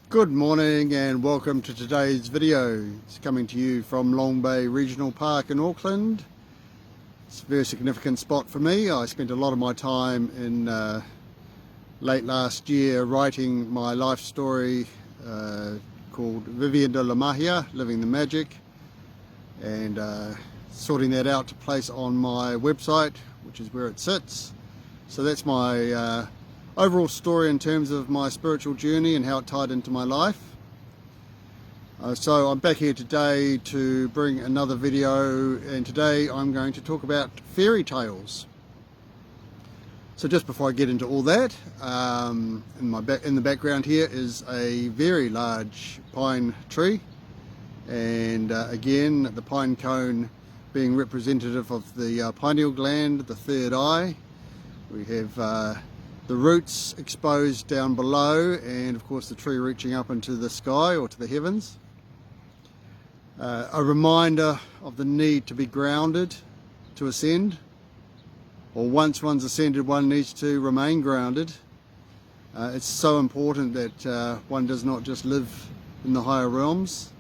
Good morning and welcome to today's video. It's coming to you from Long Bay Regional Park in Auckland. It's a very significant spot for me. I spent a lot of my time in late last year writing my life story called Vivian de la Magia, Living the Magic, and sorting that out to place on my website, which is where it sits. So that's my overall story in terms of my spiritual journey and how it tied into my life. So I'm back here today to bring another video, and today I'm going to talk about fairy tales. So just before I get into all that, in the background here is a very large pine tree, and again the pine cone being representative of the pineal gland, the third eye. We have the roots exposed down below, and of course the tree reaching up into the sky or to the heavens. A reminder of the need to be grounded to ascend, or once one's ascended one needs to remain grounded. It's so important that one does not just live in the higher realms.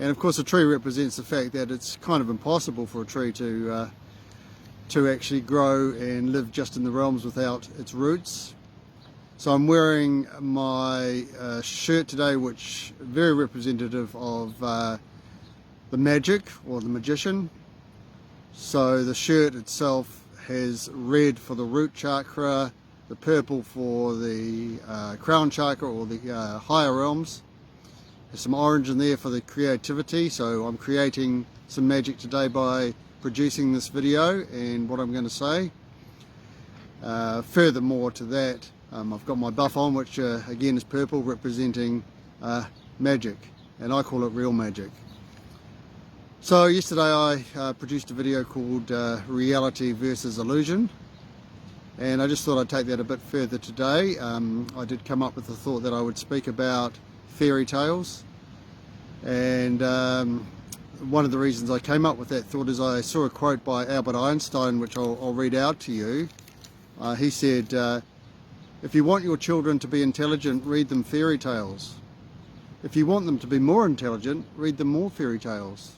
And of course a tree represents the fact that it's kind of impossible for a tree to actually grow and live just in the realms without its roots. So I'm wearing my shirt today, which is very representative of the magic or the magician. So the shirt itself has red for the root chakra, the purple for the crown chakra or the higher realms. There's some orange in there for the creativity, so I'm creating some magic today by producing this video and what I'm going to say. Furthermore to that, I've got my buff on, which again is purple, representing magic, and I call it real magic. So yesterday I produced a video called Reality versus Illusion, and I just thought I'd take that a bit further today. I did come up with the thought that I would speak about fairy tales, and one of the reasons I came up with that thought is I saw a quote by Albert Einstein, which I'll read out to you. He said, if you want your children to be intelligent, read them fairy tales. If you want them to be more intelligent, read them more fairy tales.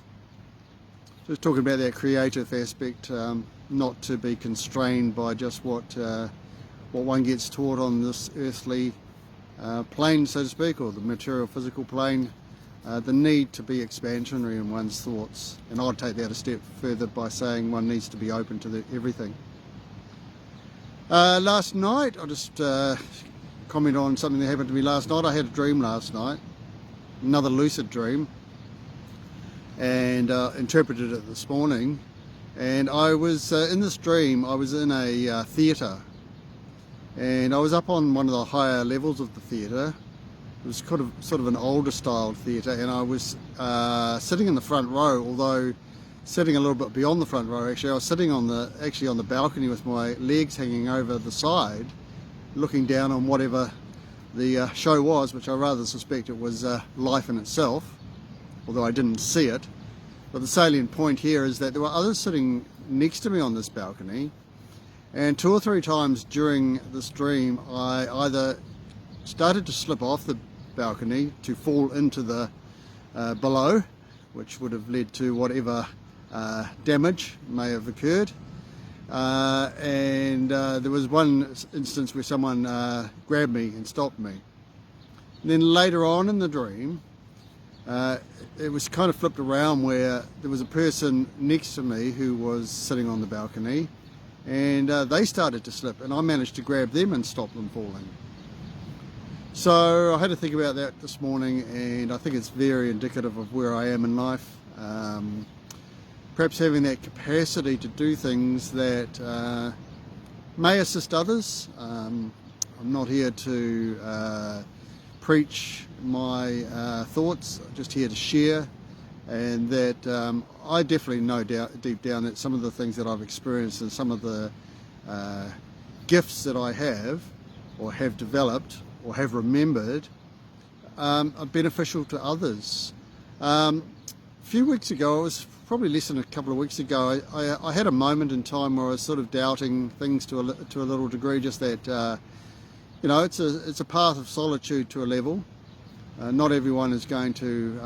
Just talking about that creative aspect, not to be constrained by just what one gets taught on this earthly plane, so to speak, or the material physical plane. The need to be expansionary in one's thoughts, and I'd take that a step further by saying one needs to be open to everything. Last night, I'll just comment on something that happened to me last night. I had a dream last night, another lucid dream, and interpreted it this morning. And I was in this dream, I was in a theatre, and I was up on one of the higher levels of the theatre. It was sort of an older style theatre, and I was sitting in the front row, although sitting a little bit beyond the front row. Actually, I was sitting on the balcony with my legs hanging over the side, looking down on whatever the show was, which I rather suspect it was life in itself, although I didn't see it. But the salient point here is that there were others sitting next to me on this balcony, and 2 or 3 times during this dream I either started to slip off the balcony to fall into the below, which would have led to whatever damage may have occurred, and there was one instance where someone grabbed me and stopped me. And then later on in the dream, it was kind of flipped around, where there was a person next to me who was sitting on the balcony, and they started to slip, and I managed to grab them and stop them falling. So I had to think about that this morning, and I think it's very indicative of where I am in life. Perhaps having that capacity to do things that may assist others. I'm not here to preach my thoughts, just here to share, and that I definitely know deep down that some of the things that I've experienced and some of the gifts that I have or have developed or have remembered are beneficial to others. A few weeks ago, it was probably less than a couple of weeks ago, I had a moment in time where I was sort of doubting things to a little degree, just that you know, it's a path of solitude to a level, Not everyone is going to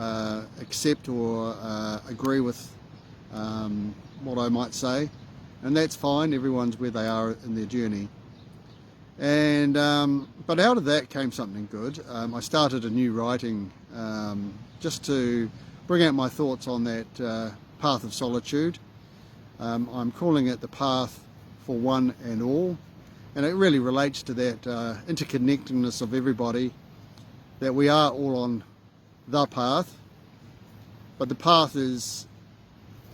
accept or agree with what I might say, and that's fine. Everyone's where they are in their journey. And but out of that came something good. I started a new writing just to bring out my thoughts on that path of solitude. I'm calling it the path for one and all, and it really relates to that interconnectedness of everybody, that we are all on the path, but the path is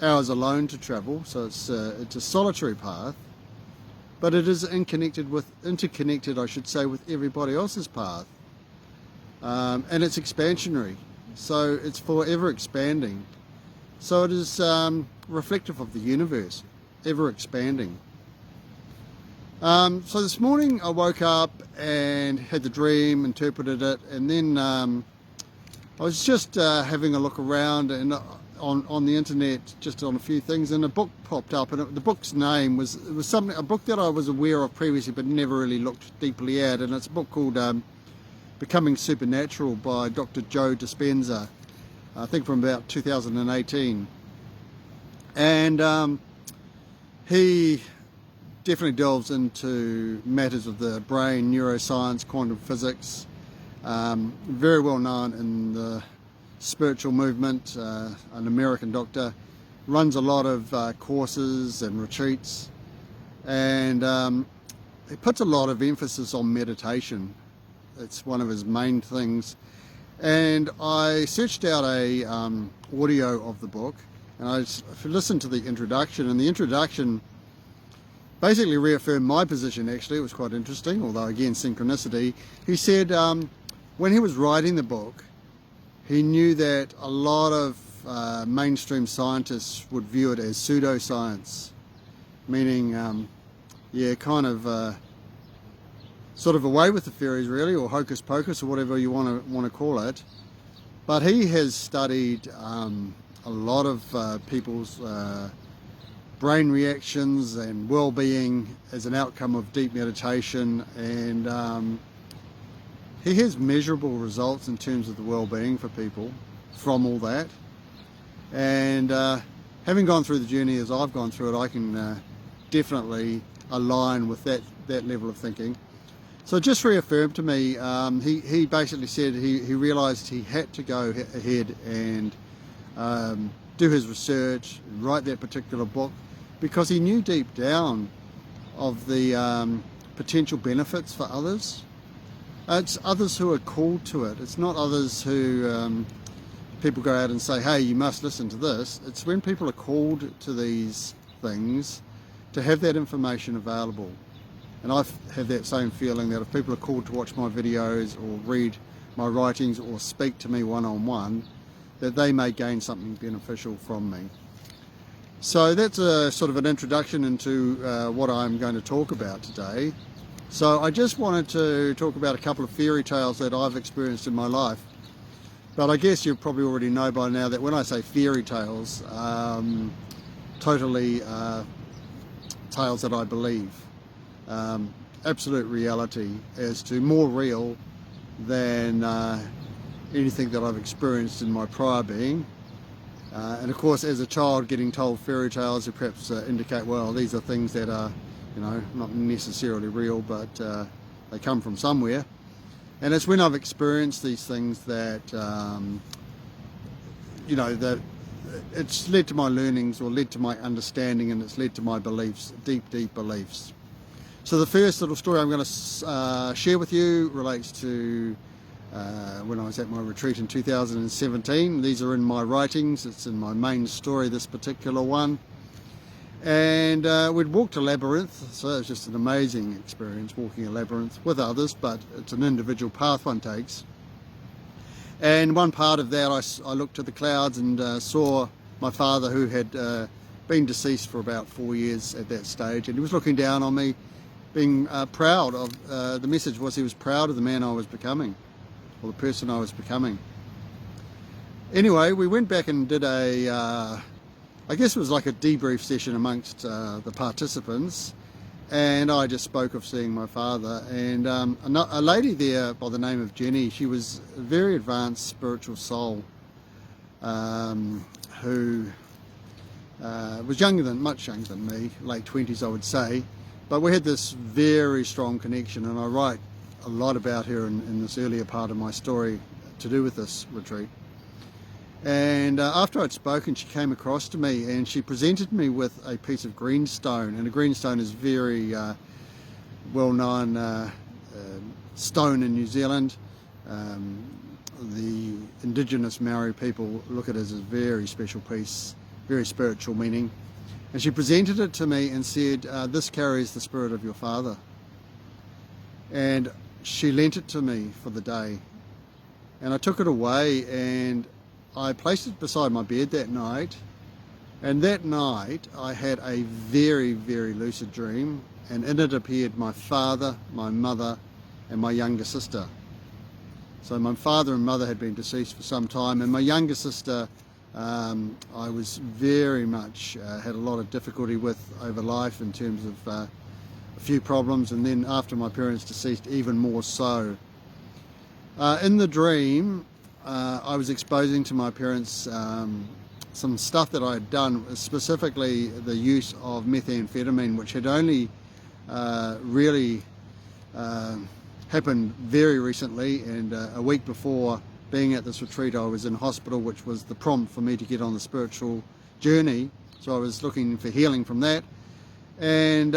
ours alone to travel. So it's a solitary path, but it is interconnected, I should say, with everybody else's path, and it's expansionary. So it's forever expanding. So it is reflective of the universe, ever expanding. So this morning I woke up and had the dream, interpreted it, and then I was just having a look around and on the internet, just on a few things, and a book popped up, and the book's name was a book that I was aware of previously but never really looked deeply at, and it's a book called Becoming Supernatural by Dr. Joe Dispenza, I think from about 2018, and he definitely delves into matters of the brain, neuroscience, quantum physics, very well known in the spiritual movement, an American doctor, runs a lot of courses and retreats, and he puts a lot of emphasis on meditation. It's one of his main things. And I searched out a audio of the book, and I listened to the introduction, and the introduction basically reaffirmed my position. Actually, it was quite interesting, although again synchronicity. He said when he was writing the book, he knew that a lot of mainstream scientists would view it as pseudoscience, meaning kind of sort of away with the fairies, really, or hocus pocus, or whatever you want to call it. But he has studied a lot of people's brain reactions and well-being as an outcome of deep meditation, and he has measurable results in terms of the well-being for people from all that. And having gone through the journey as I've gone through it, I can definitely align with that level of thinking. So it just reaffirmed to me, he basically said he realised he had to go ahead and do his research, write that particular book, because he knew deep down of the potential benefits for others. It's others who are called to it. It's not others who people go out and say, hey, you must listen to this. It's when people are called to these things to have that information available. And I've had that same feeling that if people are called to watch my videos or read my writings or speak to me one-on-one, that they may gain something beneficial from me. So that's a sort of an introduction into what I'm going to talk about today. So I just wanted to talk about a couple of fairy tales that I've experienced in my life. But I guess you probably already know by now that when I say fairy tales, totally tales that I believe. Absolute reality, as to more real than anything that I've experienced in my prior being. And of course, as a child, getting told fairy tales who perhaps indicate, well, these are things that are, not necessarily real, but they come from somewhere. And it's when I've experienced these things that, that it's led to my learnings or led to my understanding, and it's led to my beliefs, deep beliefs. So the first little story I'm going to share with you relates to when I was at my retreat in 2017. These are in my writings. It's in my main story, this particular one. And we'd walked a labyrinth, so it was just an amazing experience walking a labyrinth with others, but it's an individual path one takes. And one part of that, I looked to the clouds and saw my father, who had been deceased for about 4 years at that stage, and he was looking down on me, being proud of, the message was he was proud of the man I was becoming, or the person I was becoming. Anyway, we went back and did I guess it was like a debrief session amongst the participants, and I just spoke of seeing my father, and a lady there by the name of Jenny, she was a very advanced spiritual soul, who was much younger than me, late 20s I would say, but we had this very strong connection, and I write a lot about her in this earlier part of my story to do with this retreat. And after I'd spoken, she came across to me and she presented me with a piece of greenstone, and a greenstone is very well-known stone in New Zealand. The indigenous Maori people look at it as a very special piece, very spiritual meaning. And she presented it to me and said, this carries the spirit of your father. And she lent it to me for the day. And I took it away and I placed it beside my bed that night. And that night I had a very, very lucid dream, and in it appeared my father, my mother, and my younger sister. So my father and mother had been deceased for some time, and my younger sister I was very much had a lot of difficulty with over life in terms of a few problems, and then after my parents deceased even more so. In the dream I was exposing to my parents some stuff that I had done, specifically the use of methamphetamine, which had only really happened very recently, and a week before being at this retreat I was in hospital, which was the prompt for me to get on the spiritual journey. So I was looking for healing from that. And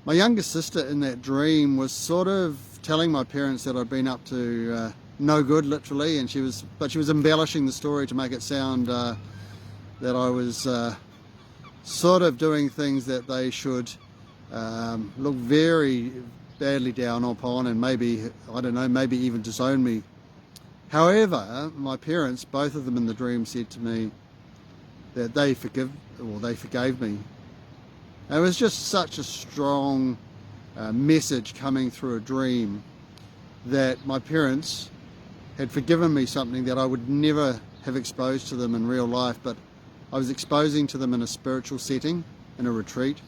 my younger sister in that dream was sort of telling my parents that I'd been up to no good, literally, and she was embellishing the story to make it sound that I was sort of doing things that they should look very badly down upon, and maybe, I don't know, maybe even disown me. However, my parents, both of them in the dream, said to me that they forgave me. And it was just such a strong message coming through a dream that my parents had forgiven me something that I would never have exposed to them in real life, but I was exposing to them in a spiritual setting, in a retreat.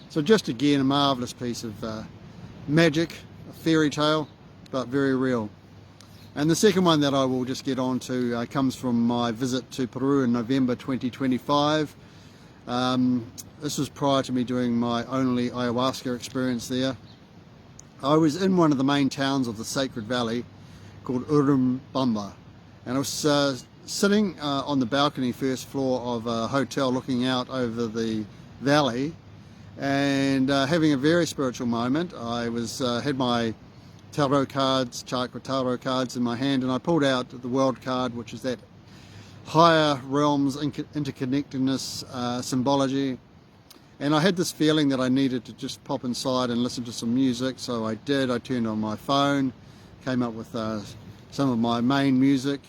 So just again, a marvellous piece of magic, a fairy tale, but very real. And the second one that I will just get on to comes from my visit to Peru in November 2025. This was prior to me doing my only ayahuasca experience there. I was in one of the main towns of the Sacred Valley called Urubamba, and I was sitting on the balcony, first floor of a hotel, looking out over the valley and having a very spiritual moment. I had my tarot cards, chakra tarot cards in my hand, and I pulled out the world card, which is that higher realms interconnectedness symbology. And I had this feeling that I needed to just pop inside and listen to some music, so I did. I turned on my phone, came up with some of my main music,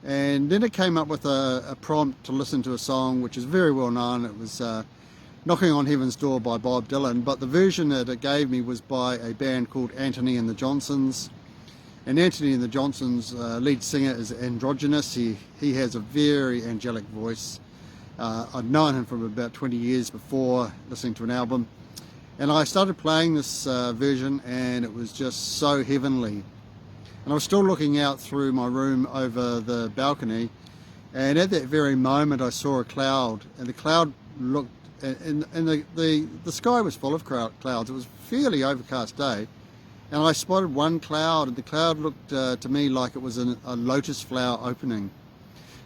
and then it came up with a prompt to listen to a song which is very well known. It was Knocking on Heaven's Door by Bob Dylan, but the version that it gave me was by a band called Anthony and the Johnsons. And Anthony and the Johnsons' lead singer is androgynous. He has a very angelic voice. I'd known him from about 20 years before listening to an album. And I started playing this version, and it was just so heavenly. And I was still looking out through my room over the balcony, and at that very moment I saw a cloud, and the cloud looked, and the sky was full of clouds. It was a fairly overcast day, and I spotted one cloud, and the cloud looked to me like it was a lotus flower opening.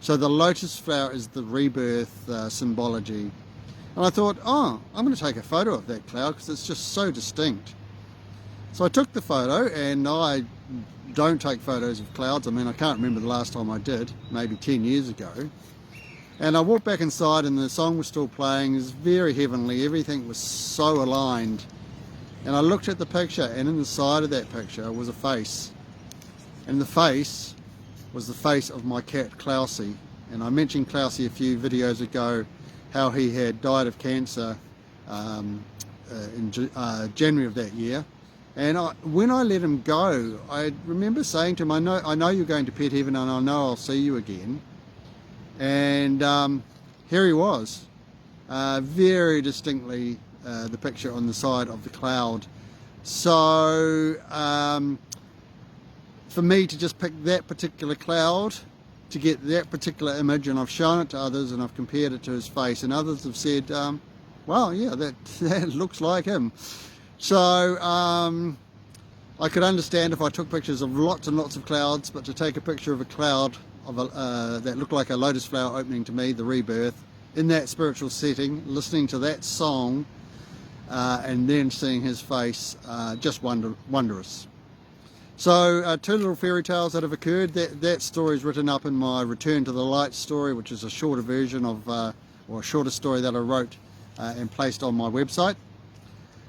So the lotus flower is the rebirth symbology. And I thought, oh, I'm going to take a photo of that cloud because it's just so distinct. So I took the photo, and I don't take photos of clouds. I mean, I can't remember the last time I did, maybe 10 years ago. And I walked back inside, and the song was still playing. It was very heavenly. Everything was so aligned. And I looked at the picture, and in the side of that picture was a face. And the face was the face of my cat Clousie. And I mentioned Clousie a few videos ago, how he had died of cancer in January of that year. And when I let him go, I remember saying to him, I know you're going to pet heaven, and I know I'll see you again. And here he was, very distinctly the picture on the side of the cloud. So for me to just pick that particular cloud to get that particular image, and I've shown it to others and I've compared it to his face, and others have said, well, yeah, that looks like him. So I could understand if I took pictures of lots and lots of clouds, but to take a picture of a cloud of that looked like a lotus flower opening to me, the rebirth, in that spiritual setting, listening to that song, and then seeing his face, just wondrous. So two little fairy tales that have occurred. That story is written up in my Return to the Light story, which is a shorter version of, or a shorter story that I wrote and placed on my website.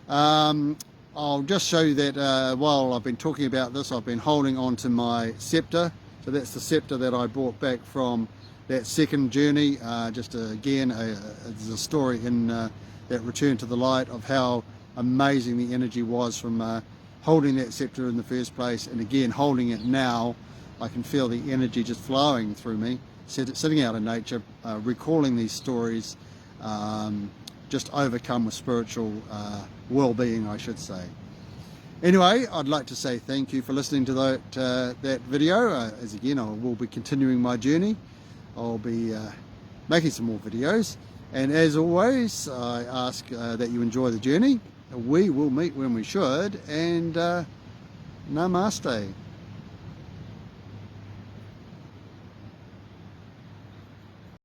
I'll just show you that while I've been talking about this, I've been holding on to my scepter. So that's the scepter that I brought back from that second journey. Just again, there's a story in that Return to the Light of how amazing the energy was from holding that scepter in the first place, and again holding it now. I can feel the energy just flowing through me, sitting out in nature, recalling these stories, just overcome with spiritual well-being, I should say. Anyway, I'd like to say thank you for listening to that video. As again, I will be continuing my journey. I'll be making some more videos, and as always, I ask that you enjoy the journey. We will meet when we should, and namaste.